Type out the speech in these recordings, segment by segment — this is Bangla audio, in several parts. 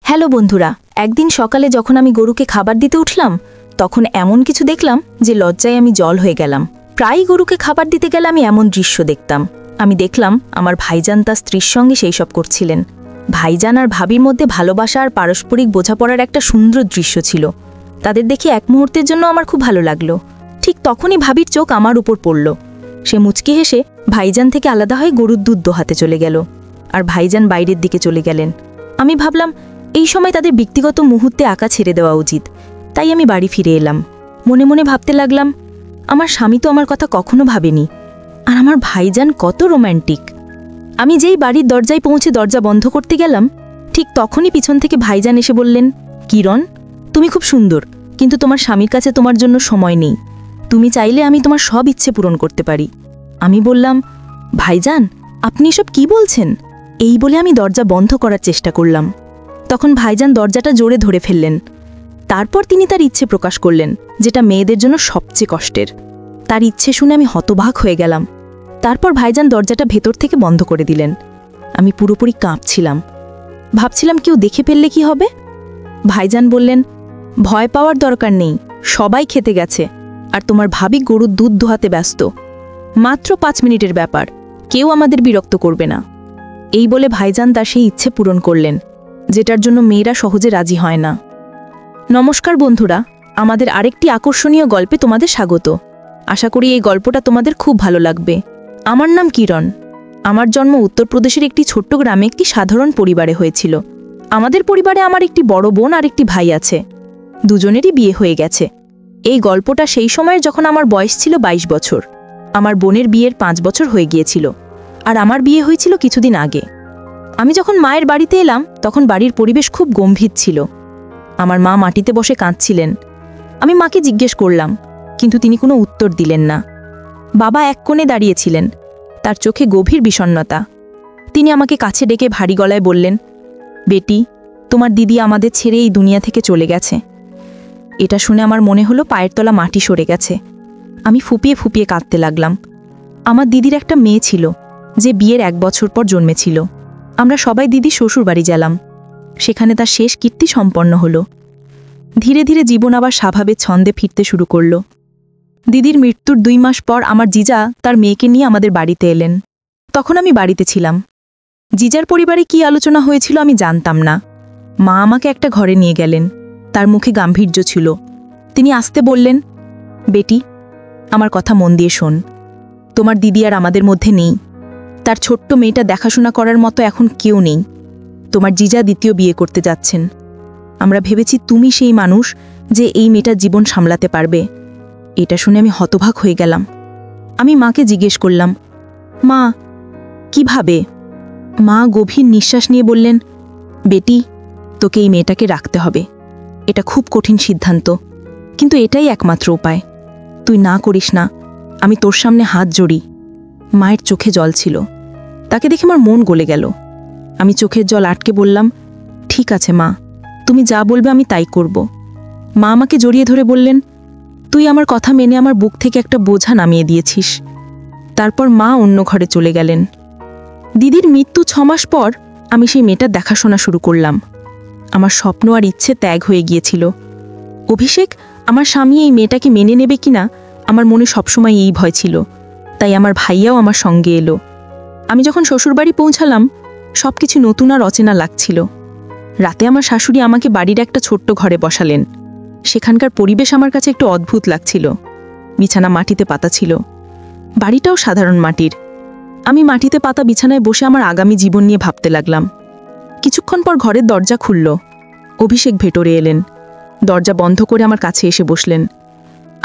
হ্যালো বন্ধুরা, একদিন সকালে যখন আমি গরুকে খাবার দিতে উঠলাম তখন এমন কিছু দেখলাম যে লজ্জায় আমি জল হয়ে গেলাম। প্রায়ই গরুকে খাবার দিতে গেলে আমি এমন দৃশ্য দেখতাম। আমি দেখলাম আমার ভাইজান তার স্ত্রীর সঙ্গে সেই সব করছিলেন। ভাইজান আর ভাবির মধ্যে ভালোবাসা আর পারস্পরিক বোঝাপড়ার একটা সুন্দর দৃশ্য ছিল। তাদের দেখে এক মুহূর্তের জন্য আমার খুব ভালো লাগলো। ঠিক তখনই ভাবির চোখ আমার উপর পড়ল। সে মুচকি হেসে ভাইজান থেকে আলাদা হয়ে গরুর দুধ দোহাতে চলে গেল, আর ভাইজান বাইরের দিকে চলে গেলেন। আমি ভাবলাম এই সময় তাদের ব্যক্তিগত মুহূর্তে আঁকা ছেড়ে দেওয়া উচিত। তাই আমি বাড়ি ফিরে এলাম। মনে মনে ভাবতে লাগলাম, আমার স্বামী তো আমার কথা কখনো ভাবেনি, আর আমার ভাইজান কত রোম্যান্টিক। আমি যেই বাড়ির দরজায় পৌঁছে দরজা বন্ধ করতে গেলাম, ঠিক তখনই পিছন থেকে ভাইজান এসে বললেন, কিরণ, তুমি খুব সুন্দর, কিন্তু তোমার স্বামীর কাছে তোমার জন্য সময় নেই। তুমি চাইলে আমি তোমার সব ইচ্ছে পূরণ করতে পারি। আমি বললাম, ভাইজান, আপনি এসব কি বলছেন? এই বলে আমি দরজা বন্ধ করার চেষ্টা করলাম। তখন ভাইজান দরজাটা জোরে ধরে ফেললেন। তারপর তিনি তার ইচ্ছে প্রকাশ করলেন, যেটা মেয়েদের জন্য সবচেয়ে কষ্টের। তার ইচ্ছে শুনে আমি হতবাক হয়ে গেলাম। তারপর ভাইজান দরজাটা ভেতর থেকে বন্ধ করে দিলেন। আমি পুরোপুরি কাঁপছিলাম। ভাবছিলাম কেউ দেখে ফেললে কি হবে। ভাইজান বললেন, ভয় পাওয়ার দরকার নেই, সবাই খেতে গেছে, আর তোমার ভাবি গরুর দুধ দোহাতে ব্যস্ত। মাত্র 5 মিনিটের ব্যাপার, কেউ আমাদের বিরক্ত করবে না। এই বলে ভাইজান তার সেই ইচ্ছে পূরণ করলেন, যেটার জন্য মেয়েরা সহজে রাজি হয় না। নমস্কার বন্ধুরা, আমাদের আরেকটি আকর্ষণীয় গল্পে তোমাদের স্বাগত। আশা করি এই গল্পটা তোমাদের খুব ভালো লাগবে। আমার নাম কিরণ। আমার জন্ম উত্তরপ্রদেশের একটি ছোট্ট গ্রামে একটি সাধারণ পরিবারে হয়েছিল। আমাদের পরিবারে আমার একটি বড় বোন আর একটি ভাই আছে। দুজনেরই বিয়ে হয়ে গেছে। এই গল্পটা সেই সময়ের যখন আমার বয়স ছিল 22 বছর। আমার বোনের বিয়ের 5 বছর হয়ে গিয়েছিল, আর আমার বিয়ে হয়েছিল কিছুদিন আগে। আমি যখন মায়ের বাড়িতে এলাম তখন বাড়ির পরিবেশ খুব গম্ভীর ছিল। আমার মা মাটিতে বসে কাঁদছিলেন। আমি মাকে জিজ্ঞেস করলাম, কিন্তু তিনি কোনো উত্তর দিলেন না। বাবা এক কোণে দাঁড়িয়েছিলেন, তার চোখে গভীর বিষণ্ণতা। তিনি আমাকে কাছে ডেকে ভারী গলায় বললেন, বেটি, তোমার দিদি আমাদের ছেড়ে এই দুনিয়া থেকে চলে গেছে। এটা শুনে আমার মনে হলো পায়ের তলা মাটি সরে গেছে। আমি ফুপিয়ে ফুপিয়ে কাঁদতে লাগলাম। আমার দিদির একটা মেয়ে ছিল, যে বিয়ের 1 বছর পর জন্মেছিল। আমরা সবাই দিদি শ্বশুর বাড়ি গেলাম। সেখানে তার শেষ কীর্তি সম্পন্ন হলো। ধীরে ধীরে জীবন আবার স্বাভাবিক ছন্দে ফিরতে শুরু করল। দিদির মৃত্যুর 2 মাস পর আমার জিজা তার মেয়েকে নিয়ে আমাদের বাড়িতে এলেন। তখন আমি বাড়িতে ছিলাম। জিজার পরিবারে কি আলোচনা হয়েছিল আমি জানতাম না। মা আমাকে একটা ঘরে নিয়ে গেলেন। তার মুখে গাম্ভীর্য ছিল। তিনি আস্তে বললেন, বেটি, আমার কথা মন দিয়ে শোন। তোমার দিদি আর আমাদের মধ্যে নেই। তার ছোট্ট মেয়েটা দেখাশোনা করার মতো এখন কেউ নেই। তোমার জিজা দ্বিতীয় বিয়ে করতে যাচ্ছেন। আমরা ভেবেছি তুমি সেই মানুষ যে এই মেয়েটার জীবন সামলাতে পারবে। এটা শুনে আমি হতবাক হয়ে গেলাম। আমি মাকে জিজ্ঞেস করলাম, মা, কিভাবে? মা গভীর নিঃশ্বাস নিয়ে বললেন, বেটি, তোকে এই মেয়েটাকে রাখতে হবে। এটা খুব কঠিন সিদ্ধান্ত, কিন্তু এটাই একমাত্র উপায়। তুই না করিস না, আমি তোর সামনে হাত জড়ি। মায়ের চোখে জল ছিল। তাকে দেখে আমার মন গলে গেল। আমি চোখের জল আটকে বললাম, ঠিক আছে মা, তুমি যা বলবে আমি তাই করব। মা আমাকে জড়িয়ে ধরে বললেন, তুই আমার কথা মেনে আমার বুক থেকে একটা বোঝা নামিয়ে দিয়েছিস। তারপর মা অন্য ঘরে চলে গেলেন। দিদির মৃত্যু 6 মাস পর আমি সেই মেয়েটার দেখাশোনা শুরু করলাম। আমার স্বপ্ন আর ইচ্ছে ত্যাগ হয়ে গিয়েছিল। অভিষেক, আমার স্বামী এই মেয়েটাকে মেনে নেবে কিনা আমার মনে সবসময় এই ভয় ছিল। তাই আমার ভাইয়াও আমার সঙ্গে এলো। আমি যখন শ্বশুরবাড়ি পৌঁছালাম, সবকিছু নতুন আর অচেনা লাগছিল। রাতে আমার শাশুড়ি আমাকে বাড়ির একটা ছোট্ট ঘরে বসালেন। সেখানকার পরিবেশ আমার কাছে একটু অদ্ভুত লাগছিল। বিছানা মাটিতে পাতা ছিল। বাড়িটাও সাধারণ মাটির। আমি মাটিতে পাতা বিছানায় বসে আমার আগামী জীবন নিয়ে ভাবতে লাগলাম। কিছুক্ষণ পর ঘরের দরজা খুলল। অভিষেক ভেতরে এলেন। দরজা বন্ধ করে আমার কাছে এসে বসলেন।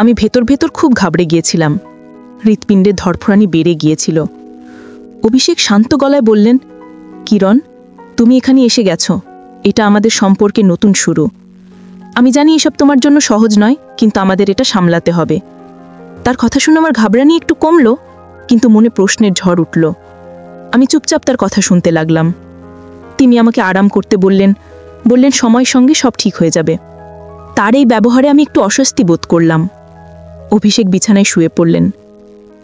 আমি ভেতর ভেতর খুব ঘাবড়ে গিয়েছিলাম। হৃৎপিণ্ডের ধড়ফড়ানি বেড়ে গিয়েছিল। অভিষেক শান্ত গলায় বললেন, কিরণ, তুমি এখানে এসে গেছ। এটা আমাদের সম্পর্কে নতুন শুরু। আমি জানি এসব তোমার জন্য সহজ নয়, কিন্তু আমাদের এটা সামলাতে হবে। তার কথা শুনে আমার ঘাবড়ানি একটু কমল, কিন্তু মনে প্রশ্নের ঝড় উঠল। আমি চুপচাপ তার কথা শুনতে লাগলাম। তিনি আমাকে আরাম করতে বললেন সময়ের সঙ্গে সব ঠিক হয়ে যাবে। তার এই ব্যবহারে আমি একটু অস্বস্তি বোধ করলাম। অভিষেক বিছানায় শুয়ে পড়লেন।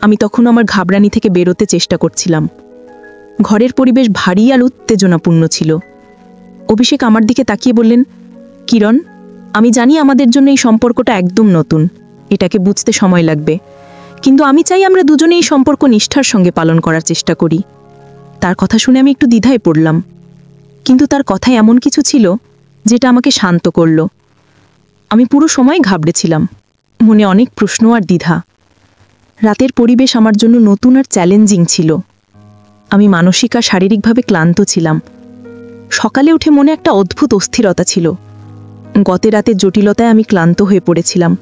আমি তখন আমার ঘাবড়ানি থেকে বেরোতে চেষ্টা করছিলাম। ঘরের পরিবেশ ভারী আর উত্তেজনাপূর্ণ ছিল। অভিষেক আমার দিকে তাকিয়ে বললেন, কিরণ, আমি জানি আমাদের জন্য এই সম্পর্কটা একদম নতুন, এটাকে বুঝতে সময় লাগবে, কিন্তু আমি চাই আমরা দুজনে এই সম্পর্ক নিষ্ঠার সঙ্গে পালন করার চেষ্টা করি। তার কথা শুনে আমি একটু দ্বিধায় পড়লাম, কিন্তু তার কথায় এমন কিছু ছিল যেটা আমাকে শান্ত করল। আমি পুরো সময় ঘাবড়েছিলাম, মনে অনেক প্রশ্ন আর দ্বিধা। রাতের পরিবেশ আমার জন্য নতুন আর চ্যালেঞ্জিং ছিল। আমি মানসিক আর শারীরিকভাবে ক্লান্ত ছিলাম। সকালে উঠে মনে একটা অদ্ভুত অস্থিরতা ছিল। গত রাতের জটিলতায় আমি ক্লান্ত হয়ে পড়েছিলাম,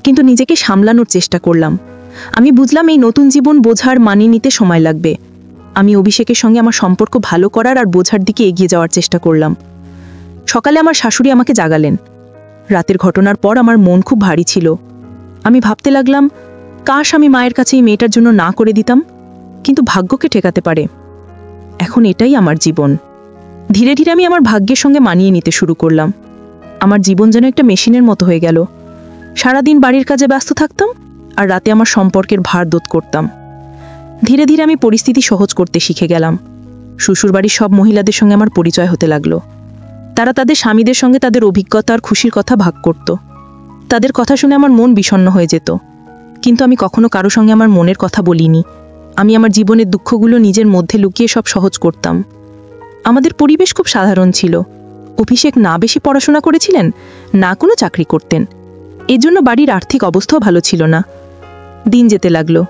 কিন্তু নিজেকে সামলানোর চেষ্টা করলাম। আমি বুঝলাম এই নতুন জীবন বোঝার মানিয়ে নিতে সময় লাগবে। আমি অভিষেকের সঙ্গে আমার সম্পর্ক ভালো করার আর বোঝার দিকে এগিয়ে যাওয়ার চেষ্টা করলাম। সকালে আমার শাশুড়ি আমাকে জাগালেন। রাতের ঘটনার পর আমার মন খুব ভারী ছিল। আমি ভাবতে লাগলাম, কাশ আমি মায়ের কাছে এই মেয়েটার জন্য না করে দিতাম, কিন্তু ভাগ্যকে ঠেকাতে পারে। এখন এটাই আমার জীবন। ধীরে ধীরে আমি আমার ভাগ্যের সঙ্গে মানিয়ে নিতে শুরু করলাম। আমার জীবন যেন একটা মেশিনের মতো হয়ে গেল। সারাদিন বাড়ির কাজে ব্যস্ত থাকতাম আর রাতে আমার সম্পর্কের ভার দোধ করতাম। ধীরে ধীরে আমি পরিস্থিতি সহজ করতে শিখে গেলাম। শ্বশুরবাড়ির সব মহিলাদের সঙ্গে আমার পরিচয় হতে লাগলো। তারা তাদের স্বামীদের সঙ্গে তাদের অভিজ্ঞতা আর খুশির কথা ভাগ করত। তাদের কথা শুনে আমার মন বিষণ্ণ হয়ে যেত, কিন্তু আমি কখনো কারো সঙ্গে আমার মনের কথা বলিনি। আমি আমার জীবনের দুঃখগুলো নিজের মধ্যে লুকিয়ে সব সহজ করতাম। আমাদের পরিবেশ খুব সাধারণ ছিল। অভিষেক না বেশি পড়াশোনা করেছিলেন, না কোনো চাকরি করতেন। এজন্য বাড়ির আর্থিক অবস্থাও ভালো ছিল না। দিন যেতে লাগলো।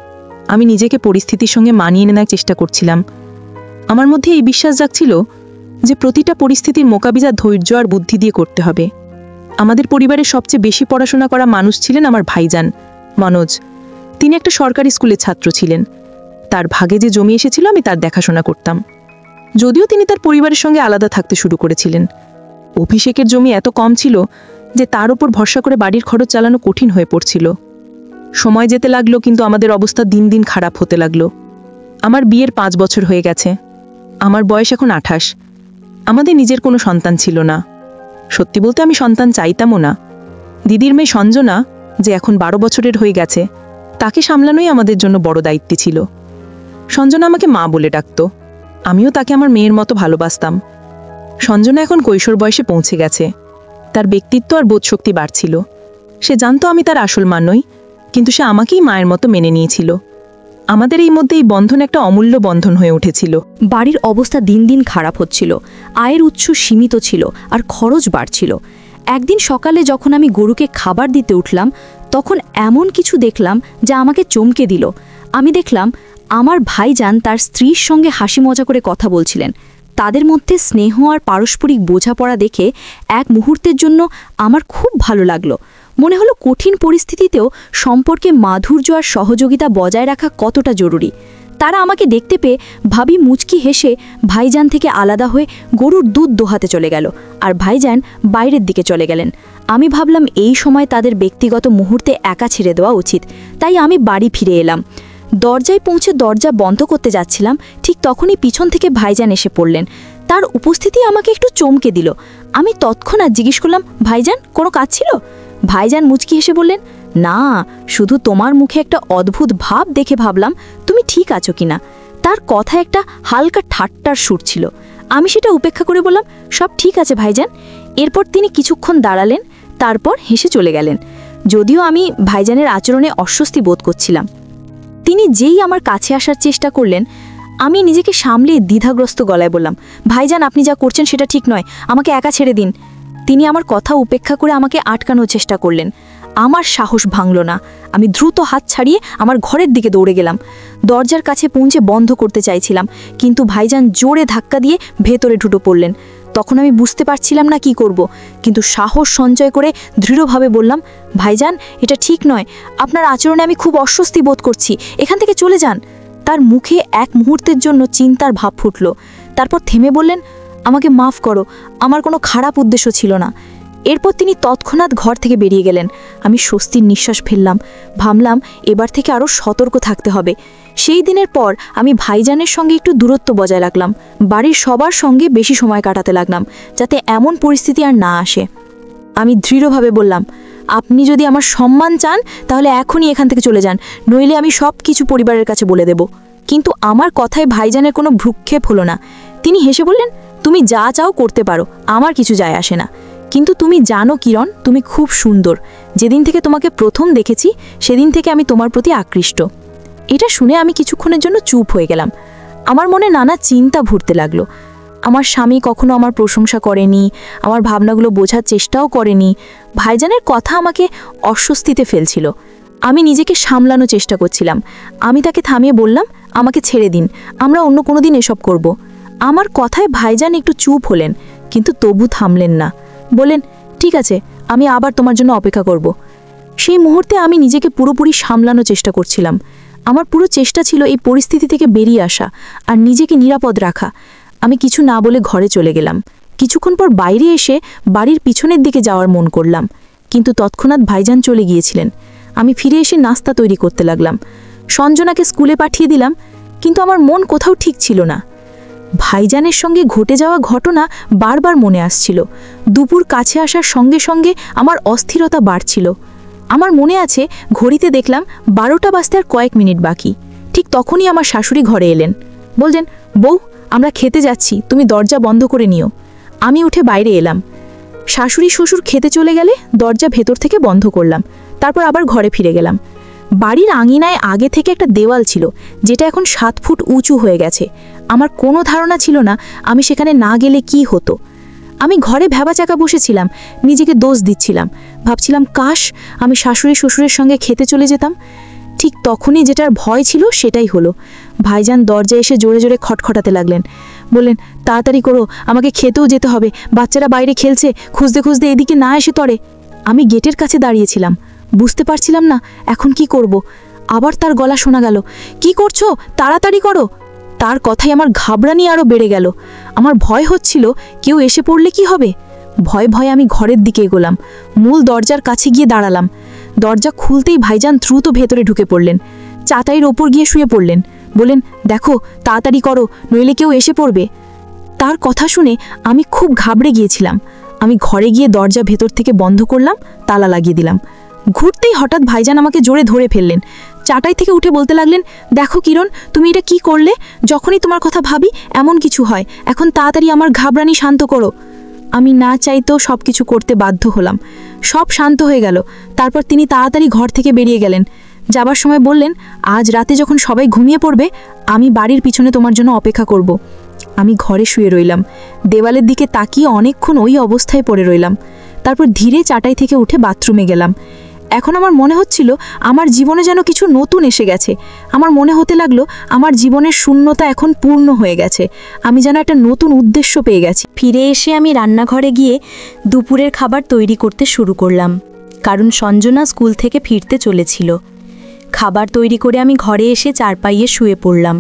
আমি নিজেকে পরিস্থিতির সঙ্গে মানিয়ে নেওয়ার চেষ্টা করছিলাম। আমার মধ্যে এই বিশ্বাস জাগছিল যে প্রতিটা পরিস্থিতির মোকাবিলা ধৈর্য আর বুদ্ধি দিয়ে করতে হবে। আমাদের পরিবারের সবচেয়ে বেশি পড়াশোনা করা মানুষ ছিলেন আমার ভাইজান মনোজ। তিনি একটা সরকারি স্কুলের ছাত্র ছিলেন। তার ভাগে যে জমি এসেছিল আমি তার দেখাশোনা করতাম, যদিও তিনি তার পরিবারের সঙ্গে আলাদা থাকতে শুরু করেছিলেন। অভিষেকের জমি এত কম ছিল যে তার উপর ভরসা করে বাড়ির খরচ চালানো কঠিন হয়ে পড়ছিল। সময় যেতে লাগলো, কিন্তু আমাদের অবস্থা দিন দিন খারাপ হতে লাগলো। আমার বিয়ের 5 বছর হয়ে গেছে। আমার বয়স এখন 28। আমাদের নিজের কোনো সন্তান ছিল না। সত্যি বলতে আমি সন্তান চাইতামও না। দিদির মেয়ে সঞ্জনা, যে এখন 12 বছরের হয়ে গেছে, তাকে সামলানোই আমাদের জন্য বড় দায়িত্ব ছিল। সঞ্জনা আমাকে মা বলে ডাকত। আমিও তাকে আমার মেয়ের মতো ভালোবাসতাম। সঞ্জনা এখন কৈশোর বয়সে পৌঁছে গেছে। তার ব্যক্তিত্ব আর বোধশক্তি বাড়ছিল। সে জানতো আমি তার আসল মা নই, কিন্তু সে আমাকেই মায়ের মতো মেনে নিয়েছিল। আমাদের এই মধ্যে এই বন্ধন একটা অমূল্য বন্ধন হয়ে উঠেছিল। বাড়ির অবস্থা দিন দিন খারাপ হচ্ছিল। আয়ের উৎস সীমিত ছিল আর খরচ বাড়ছিল। একদিন সকালে যখন আমি গরুকে খাবার দিতে উঠলাম, তখন এমন কিছু দেখলাম যা আমাকে চমকে দিল। আমি দেখলাম আমার ভাইজান তার স্ত্রীর সঙ্গে হাসি মজা করে কথা বলছিলেন। তাদের মধ্যে স্নেহ আর পারস্পরিক বোঝাপড়া দেখে এক মুহূর্তের জন্য আমার খুব ভালো লাগলো। মনে হলো কঠিন পরিস্থিতিতেও সম্পর্কে মাধুর্য আর সহযোগিতা বজায় রাখা কতটা জরুরি। তারা আমাকে দেখতে পেয়ে ভাবি মুচকি হেসে ভাইজান থেকে আলাদা হয়ে গরুর দুধ দোহাতে চলে গেল, আর ভাইজান বাইরের দিকে চলে গেলেন। আমি ভাবলাম এই সময় তাদের ব্যক্তিগত মুহূর্তে একা ছেড়ে দেওয়া উচিত, তাই আমি বাড়ি ফিরে এলাম। দরজায় পৌঁছে দরজা বন্ধ করতে যাচ্ছিলাম, ঠিক তখনই পিছন থেকে ভাইজান এসে পড়লেন। তার উপস্থিতি আমাকে একটু চমকে দিল। আমি তৎক্ষণাৎ জিজ্ঞেস করলাম, ভাইজান কোনো কাজ ছিল? ভাইজান মুচকি হেসে বললেন, না, শুধু তোমার মুখে একটা অদ্ভুত ভাব দেখে ভাবলাম তুমি ঠিক আছো কিনা। তার কথায় একটা হালকা ঠাট্টার সুর ছিল। আমি সেটা উপেক্ষা করে বললাম, সব ঠিক আছে ভাইজান। এরপর তিনি কিছুক্ষণ দাঁড়ালেন, তারপর হেসে চলে গেলেন। যদিও আমি ভাইজানের আচরণে অস্বস্তি বোধ করছিলাম। তিনি যেই আমার কাছে আসার চেষ্টা করলেন, আমি নিজেকে সামলিয়ে দ্বিধাগ্রস্ত গলায় বললাম, ভাইজান আপনি যা করছেন সেটা ঠিক নয়, আমাকে একা ছেড়ে দিন। তিনি আমার কথা উপেক্ষা করে আমাকে আটকানোর চেষ্টা করলেন। আমার সাহস ভাঙল না। আমি দ্রুত হাত ছাড়িয়ে আমার ঘরের দিকে দৌড়ে গেলাম। দরজার কাছে পৌঁছে বন্ধ করতে চাইছিলাম, কিন্তু ভাইজান জোরে ধাক্কা দিয়ে ভেতরে ঢুকে পড়লেন। তখন আমি বুঝতে পারছিলাম না কি করব, কিন্তু সাহস সঞ্চয় করে দৃঢ়ভাবে বললাম, ভাইজান এটা ঠিক নয়, আপনার আচরণে আমি খুব অস্বস্তি বোধ করছি, এখান থেকে চলে যান। তার মুখে এক মুহূর্তের জন্য চিন্তার ভাব ফুটল, তারপর থেমে বললেন, আমাকে মাফ করো, আমার কোনো খারাপ উদ্দেশ্য ছিল না। এরপর তিনি তৎক্ষণাৎ ঘর থেকে বেরিয়ে গেলেন। আমি স্বস্তির নিঃশ্বাস ফেললাম। ভাবলাম এবার থেকে আরও সতর্ক থাকতে হবে। সেই দিনের পর আমি ভাইজানের সঙ্গে একটু দূরত্ব বজায় রাখলাম। বাড়ির সবার সঙ্গে বেশি সময় কাটাতে লাগলাম, যাতে এমন পরিস্থিতি আর না আসে। আমি দৃঢ়ভাবে বললাম, আপনি যদি আমার সম্মান চান তাহলে এখনই এখান থেকে চলে যান, নইলে আমি সব কিছু পরিবারের কাছে বলে দেব। কিন্তু আমার কথায় ভাইজানের কোনো ভ্রুক্ষেপ হলো না। তিনি হেসে বললেন, তুমি যা চাও করতে পারো, আমার কিছু যায় আসে না। কিন্তু তুমি জানো কিরণ, তুমি খুব সুন্দর। যেদিন থেকে তোমাকে প্রথম দেখেছি সেদিন থেকে আমি তোমার প্রতি আকৃষ্ট। এটা শুনে আমি কিছুক্ষণের জন্য চুপ হয়ে গেলাম। আমার মনে নানা চিন্তা ঘুরতে লাগলো। আমার স্বামী কখনো আমার প্রশংসা করেনি, আমার ভাবনাগুলো বোঝার চেষ্টাও করেনি। ভাইজানের কথা আমাকে অস্বস্তিতে ফেলছিল। আমি নিজেকে সামলানোর চেষ্টা করছিলাম। আমি তাকে থামিয়ে বললাম, আমাকে ছেড়ে দিন, আমরা অন্য কোনো দিন এসব করব। আমার কথায় ভাইজান একটু চুপ হলেন, কিন্তু তবু থামলেন না। বললেন, ঠিক আছে, আমি আবার তোমার জন্য অপেক্ষা করব। সেই মুহূর্তে আমি নিজেকে পুরোপুরি সামলানোর চেষ্টা করছিলাম। আমার পুরো চেষ্টা ছিল এই পরিস্থিতি থেকে বেরিয়ে আসা আর নিজেকে নিরাপদ রাখা। আমি কিছু না বলে ঘরে চলে গেলাম। কিছুক্ষণ পর বাইরে এসে বাড়ির পিছনের দিকে যাওয়ার মন করলাম, কিন্তু তৎক্ষণাৎ ভাইজান চলে গিয়েছিলেন। আমি ফিরে এসে নাস্তা তৈরি করতে লাগলাম। সঞ্জনাকে স্কুলে পাঠিয়ে দিলাম, কিন্তু আমার মন কোথাও ঠিক ছিল না। ভাইজানের সঙ্গে ঘটে যাওয়া ঘটনা বারবার মনে আসছিল। দুপুর কাছে আসার সঙ্গে সঙ্গে আমার অস্থিরতা বাড়ছিল। আমার মনে আছে, ঘড়িতে দেখলাম 12টা বাজতে আর কয়েক মিনিট বাকি। ঠিক তখনই আমার শাশুড়ি ঘরে এলেন। বললেন, বউ, আমরা খেতে যাচ্ছি, তুমি দরজা বন্ধ করে নিও। আমি উঠে বাইরে এলাম। শাশুড়ি শ্বশুর খেতে চলে গেলে দরজা ভেতর থেকে বন্ধ করলাম। তারপর আবার ঘরে ফিরে গেলাম। বাড়ির আঙিনায় আগে থেকে একটা দেওয়াল ছিল, যেটা এখন 7 ফুট উঁচু হয়ে গেছে। আমার কোনো ধারণা ছিল না আমি সেখানে না গেলে কি হতো। আমি ঘরে ভ্যাবাচাকা বসেছিলাম, নিজেকে দোষ দিচ্ছিলাম। ভাবছিলাম, কাশ আমি শাশুড়ি শ্বশুরের সঙ্গে খেতে চলে যেতাম। ঠিক তখনই যেটার ভয় ছিল সেটাই হলো। ভাইজান দরজায় এসে জোরে জোরে খটখটাতে লাগলেন। বললেন, তাড়াতাড়ি করো, আমাকে খেতেও যেতে হবে, বাচ্চারা বাইরে খেলছে, খুঁজতে খুঁজতে এদিকে না এসে তরে। আমি গেটের কাছে দাঁড়িয়েছিলাম, বুঝতে পারছিলাম না এখন কি করব। আবার তার গলা শোনা গেল, কি করছো, তাড়াতাড়ি করো। তার কথাই আমার ঘাবড়ানি আরও বেড়ে গেল। আমার ভয় হচ্ছিল কেউ এসে পড়লে কি হবে। ভয়ে ভয়ে আমি ঘরের দিকে এগোলাম, মূল দরজার কাছে গিয়ে দাঁড়ালাম। দরজা খুলতেই ভাইজান দ্রুত ভেতরে ঢুকে পড়লেন। চাটাইয়ের ওপর গিয়ে শুয়ে পড়লেন। বললেন, দেখো তাড়াতাড়ি করো, নইলে কেউ এসে পড়বে। তার কথা শুনে আমি খুব ঘাবড়ে গিয়েছিলাম। আমি ঘরে গিয়ে দরজা ভেতর থেকে বন্ধ করলাম, তালা লাগিয়ে দিলাম। ঘুরতেই হঠাৎ ভাইজান আমাকে জোরে ধরে ফেললেন। চাটাই থেকে উঠে বলতে লাগলেন, দেখো কিরণ, তুমি এটা কি করলে? যখনই তোমার কথা ভাবি এমন কিছু হয়। এখন তাড়াতাড়ি আমার ঘাবড়ানি শান্ত করো। আমি না চাইতেও সব কিছু করতে বাধ্য হলাম। সব শান্ত হয়ে গেল। তারপর তিনি তাড়াতাড়ি ঘর থেকে বেরিয়ে গেলেন। যাবার সময় বললেন, আজ রাতে যখন সবাই ঘুমিয়ে পড়বে, আমি বাড়ির পিছনে তোমার জন্য অপেক্ষা করব। আমি ঘরে শুয়ে রইলাম, দেওয়ালের দিকে তাকিয়ে অনেকক্ষণ ওই অবস্থায় পড়ে রইলাম। তারপর ধীরে চাটাই থেকে উঠে বাথরুমে গেলাম। এখন আমার মনে হচ্ছিল আমার জীবনে যেন কিছু নতুন এসে গেছে। আমার মনে হতে লাগলো আমার জীবনের শূন্যতা এখন পূর্ণ হয়ে গেছে। আমি যেন একটা নতুন উদ্দেশ্য পেয়ে গেছি। ফিরে এসে আমি রান্নাঘরে গিয়ে দুপুরের খাবার তৈরি করতে শুরু করলাম, কারণ সঞ্জনা স্কুল থেকে ফিরতে চলেছিল। খাবার তৈরি করে আমি ঘরে এসে চারপাইয়ে শুয়ে পড়লাম।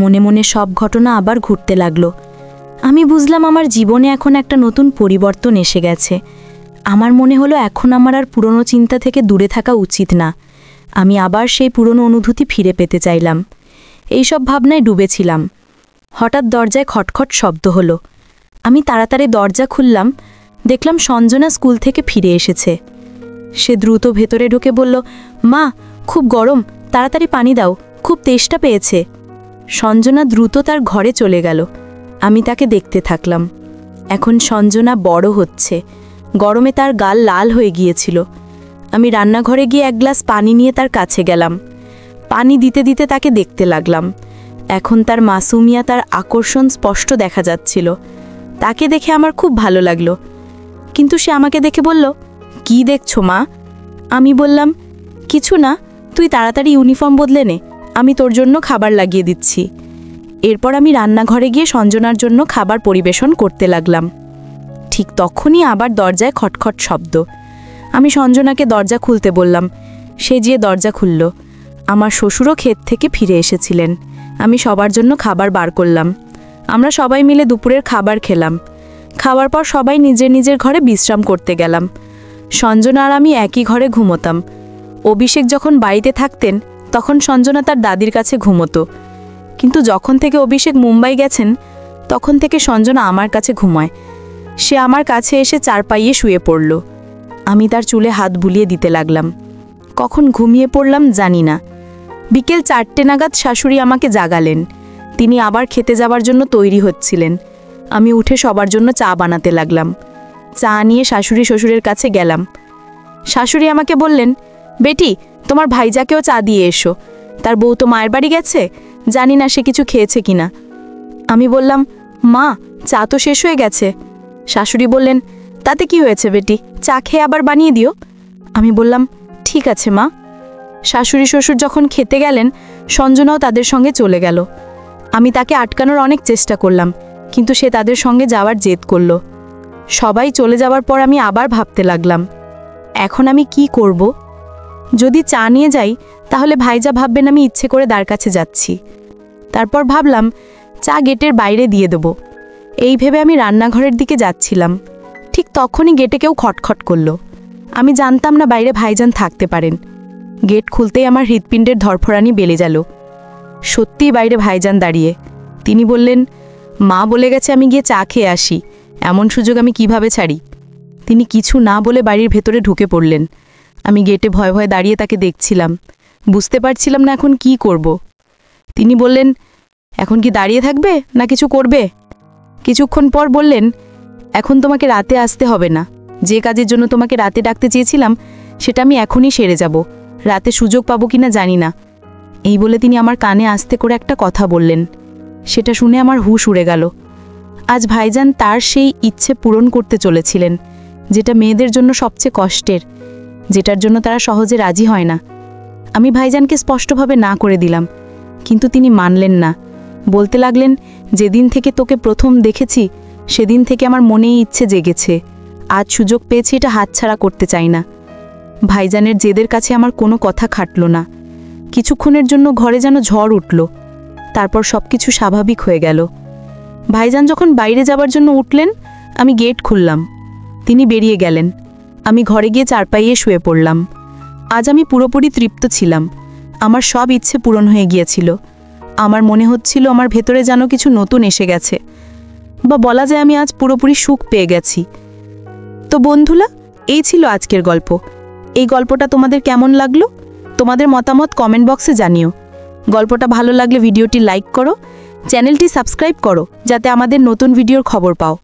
মনে মনে সব ঘটনা আবার ঘুরতে লাগলো। আমি বুঝলাম আমার জীবনে এখন একটা নতুন পরিবর্তন এসে গেছে। আমার মনে হলো এখন আমার আর পুরনো চিন্তা থেকে দূরে থাকা উচিত না। আমি আবার সেই পুরনো অনুভূতি ফিরে পেতে চাইলাম। এইসব ভাবনায় ডুবেছিলাম। হঠাৎ দরজায় খটখট শব্দ হলো। আমি তাড়াতাড়ি দরজা খুললাম। দেখলাম সঞ্জনা স্কুল থেকে ফিরে এসেছে। সে দ্রুত ভেতরে ঢুকে বলল, মা, খুব গরম, তাড়াতাড়ি পানি দাও, খুব তেষ্টা পেয়েছে। সঞ্জনা দ্রুত তার ঘরে চলে গেল। আমি তাকে দেখতে থাকলাম। এখন সঞ্জনা বড় হচ্ছে। গরমে তার গাল লাল হয়ে গিয়েছিল। আমি রান্নাঘরে গিয়ে এক গ্লাস পানি নিয়ে তার কাছে গেলাম। পানি দিতে দিতে তাকে দেখতে লাগলাম। এখন তার মাসুমিয়া, তার আকর্ষণ স্পষ্ট দেখা যাচ্ছিল। তাকে দেখে আমার খুব ভালো লাগলো। কিন্তু সে আমাকে দেখে বলল, কি দেখছো মা? আমি বললাম, কিছু না, তুই তাড়াতাড়ি ইউনিফর্ম বদলে নে, আমি তোর জন্য খাবার লাগিয়ে দিচ্ছি। এরপর আমি রান্নাঘরে গিয়ে সঞ্জনার জন্য খাবার পরিবেশন করতে লাগলাম। ঠিক তখনই আবার দরজায় খটখট শব্দ। আমি সঞ্জনাকে দরজা খুলতে বললাম। সে গিয়ে দরজা খুলল। আমার শ্বশুরও ক্ষেত থেকে ফিরে এসেছিলেন। আমি সবার জন্য খাবার বার করলাম। আমরা সবাই মিলে দুপুরের খাবার খেলাম। খাওয়ার পর সবাই নিজের নিজের ঘরে বিশ্রাম করতে গেলাম। সঞ্জনা আর আমি একই ঘরে ঘুমোতাম। অভিষেক যখন বাড়িতে থাকতেন তখন সঞ্জনা তার দাদির কাছে ঘুমোতো, কিন্তু যখন থেকে অভিষেক মুম্বাই গেছেন তখন থেকে সঞ্জনা আমার কাছে ঘুমায়। সে আমার কাছে এসে চারপাইয়ে শুয়ে পড়ল। আমি তার চুলে হাত বুলিয়ে দিতে লাগলাম। কখন ঘুমিয়ে পড়লাম জানি না। বিকেল 4টে নাগাদ শাশুড়ি আমাকে জাগালেন। তিনি আবার খেতে যাবার জন্য তৈরি হচ্ছিলেন। আমি উঠে সবার জন্য চা বানাতে লাগলাম। চা নিয়ে শাশুড়ি শ্বশুরের কাছে গেলাম। শাশুড়ি আমাকে বললেন, বেটি, তোমার ভাইজাকেও চা দিয়ে এসো, তার বউ তো মায়ের বাড়ি গেছে, জানি না সে কিছু খেয়েছে কিনা। আমি বললাম, মা, চা তো শেষ হয়ে গেছে। শাশুড়ি বললেন, তাতে কি হয়েছে বেটি, চা খেয়ে আবার বানিয়ে দিও। আমি বললাম, ঠিক আছে মা। শাশুড়ি শ্বশুর যখন খেতে গেলেন, সঞ্জনাও তাদের সঙ্গে চলে গেল। আমি তাকে আটকানোর অনেক চেষ্টা করলাম, কিন্তু সে তাদের সঙ্গে যাওয়ার জেদ করল। সবাই চলে যাওয়ার পর আমি আবার ভাবতে লাগলাম, এখন আমি কি করব? যদি চা নিয়ে যাই তাহলে ভাইজা ভাববেন আমি ইচ্ছে করে দ্বার কাছে যাচ্ছি। তারপর ভাবলাম চা গেটের বাইরে দিয়ে দেব। এই ভেবে আমি রান্নাঘরের দিকে যাচ্ছিলাম। ঠিক তখনই গেটে কেউ খটখট করল। আমি জানতাম না বাইরে ভাইজান থাকতে পারেন। গেট খুলতেই আমার হৃৎপিণ্ডের ধরফরানি বেড়ে গেল। সত্যিই বাইরে ভাইজান দাঁড়িয়ে। তিনি বললেন, মা বলে গেছে আমি গিয়ে চা খেয়ে আসি, এমন সুযোগ আমি কিভাবে ছাড়ি? তিনি কিছু না বলে বাড়ির ভেতরে ঢুকে পড়লেন। আমি গেটে ভয়ে ভয়ে দাঁড়িয়ে তাকে দেখছিলাম, বুঝতে পারছিলাম না এখন কি করব। তিনি বললেন, এখন কি দাঁড়িয়ে থাকবে না কিছু করবে? কিছুক্ষণ পর বললেন, এখন তোমাকে রাতে আসতে হবে না, যে কাজের জন্য তোমাকে রাতে ডাকতে চেয়েছিলাম সেটা আমি এখনই সেরে যাব, রাতে সুযোগ পাবো কিনা জানি না। এই বলে তিনি আমার কানে আস্তে করে একটা কথা বললেন। সেটা শুনে আমার হুঁশ উড়ে গেল। আজ ভাইজান তার সেই ইচ্ছে পূরণ করতে চলেছিলেন, যেটা মেয়েদের জন্য সবচেয়ে কষ্টের, যেটার জন্য তারা সহজে রাজি হয় না। আমি ভাইজানকে স্পষ্টভাবে না করে দিলাম, কিন্তু তিনি মানলেন না। বলতে লাগলেন, যেদিন থেকে তোকে প্রথম দেখেছি সেদিন থেকে আমার মনেই ইচ্ছে জেগেছে, আজ সুযোগ পেয়েছি, এটা হাতছাড়া করতে চাই না। ভাইজানের জেদের কাছে আমার কোনো কথা খাটল না। কিছুক্ষণের জন্য ঘরে যেন ঝড় উঠল, তারপর সব কিছু স্বাভাবিক হয়ে গেল। ভাইজান যখন বাইরে যাবার জন্য উঠলেন, আমি গেট খুললাম। তিনি বেরিয়ে গেলেন। আমি ঘরে গিয়ে চারপাইয়ে শুয়ে পড়লাম। আজ আমি পুরোপুরি তৃপ্ত ছিলাম। আমার সব ইচ্ছে পূরণ হয়ে গিয়েছিল। আমার মনে হচ্ছিল আমার ভেতরে যেন কিছু নতুন এসে গেছে, বা বলা যায় আমি আজ পুরোপুরি সুখ পেয়ে গেছি। তো বন্ধুরা, এই ছিল আজকের গল্প। এই গল্পটা তোমাদের কেমন লাগলো? তোমাদের মতামত কমেন্ট বক্সে জানিও। গল্পটা ভালো লাগলে ভিডিওটি লাইক করো, চ্যানেলটি সাবস্ক্রাইব করো, যাতে আমাদের নতুন ভিডিওর খবর পাও।